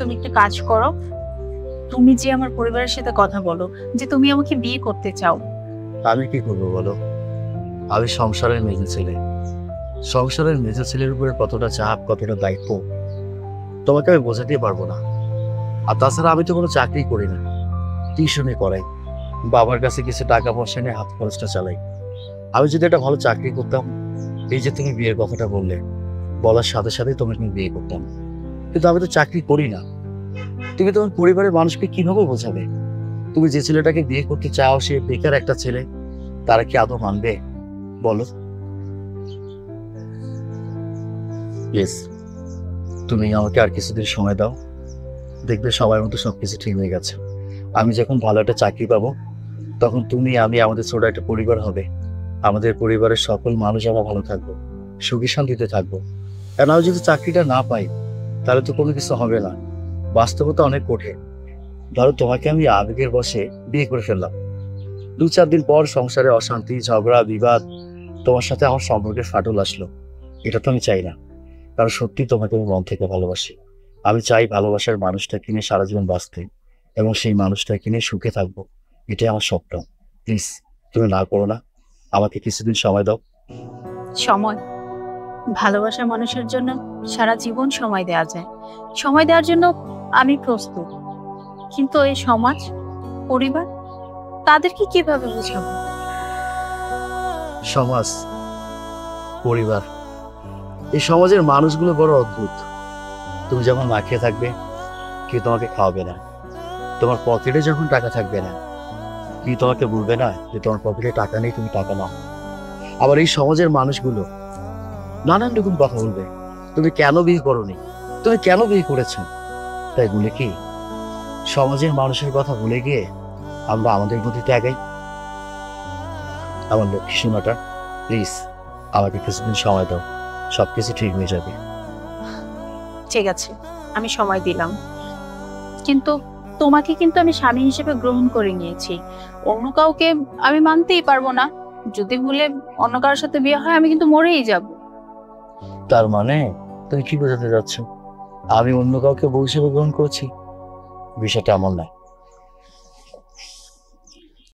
তুমি একটা কাজ করো, তুমি যে আমার পরিবারের সাথে কথা বলো যে তুমি আমাকে বিয়ে করতে চাও। আমি কি করবো বলো? আমি সংসারের মেজে ছেলে। সংসারের মেজে ছেলের উপরে কতটা চাপ, কতটা দায়িত্ব তোমাকে আমি বোঝাতেই পারবো না। আর তাছাড়া আমি তো কোনো চাকরি করি না, টিউশনি করাই, বাবার কাছে কিছু টাকা পয়সা নিয়ে হাত খরচটা চালাই। আমি যদি একটা ভালো চাকরি করতাম, এই যে তুমি বিয়ের কথাটা বললে, বলার সাথে সাথে তোমাকে আমি বিয়ে করতাম। কিন্তু আমি তো চাকরি করি না। তুমি তোমার পরিবারের মানুষকে কিভাবে বোঝাবে? তুমি যে ছেলেটাকে বিয়ে করতে চাও সে বেকার একটা ছেলে, তারা কি আদৌ মানবে বলো? প্লিজ তুমি আমাকে আর কিছুদিন সময় দাও, দেখবে সবার মতো সবকিছু ঠিক হয়ে গেছে। আমি যখন ভালো একটা চাকরি পাবো, তখন তুমি আমি আমাদের ছোট একটা পরিবার হবে। আমাদের পরিবারের সকল মানুষ আমরা ভালো থাকবো, সুখী শান্তিতে থাকবো। কারণ আমি যদি চাকরিটা না পাই, তাহলে তো কোনো কিছু হবে না। বাস্তবতা অনেক কঠিন। ধরো তোমাকে আমি আবেগের বশে বিয়ে করে ফেললাম, 2-4 দিন পর সংসারে অশান্তি, ঝগড়া, বিবাদ, তোমার সাথে আমার সম্পর্কের ফাটল আসলো। এটা তো আমি চাই না। কারণ সত্যি তোমাকে আমি মন থেকে ভালোবাসি। আমি চাই ভালোবাসার মানুষটাকে নিয়ে সারা জীবন বাঁচতে, এবং সেই মানুষটাকে নিয়ে সুখে থাকবো। এটাই আমার স্বপ্ন। প্লিজ তুমি না করো না, আমাকে কিছুদিন সময় দাও। সময়? ভালোবাসার মানুষের জন্য সারা জীবন সময় দেওয়া যায়। সময় দেওয়ার জন্য আমি প্রস্তুত, কিন্তু এই সমাজ, পরিবার, তাদেরকে কিভাবে বোঝাবো? সমাজ, পরিবার, এই সমাজের মানুষগুলো বড় অদ্ভুত। তুমি যখন না খেয়ে থাকবে, কেউ তোমাকে খাওয়াবে না। তোমার পকেটে যখন টাকা থাকবে না, কেউ তোমাকে বলবে না যে তোমার পকেটে টাকা নেই, তুমি টাকা নাও। আবার এই সমাজের মানুষগুলো নানান রকম কথা বলবে। তুমি কেন বিয়ে করোনি, তুমি কেন বিয়ে করেছো, তাই বলে কি সমাজের মানুষের কথা ভুলে গিয়ে আমরা আমাদের গতিতে আগাই? আমার লক্ষ্মী সোনাটা, প্লিজ আমাকে কিছুদিন সময় দাও, সবকিছু ঠিক হয়ে যাবে। ঠিক আছে, আমি সময় দিলাম, কিন্তু তোমাকে কিন্তু আমি স্বামী হিসেবে গ্রহণ করে নিয়েছি। অন্য কাউকে আমি মানতেই পারবো না। যদি ভুলে অন্য কারোর সাথে বিয়ে হয়, আমি কিন্তু মরেই যাব। তার মানে তুমি কি বোঝাতে যাচ্ছ? আমি অন্য কাউকে বউ হিসেবে গ্রহণ করছি? বিষয়টা এমন নয়।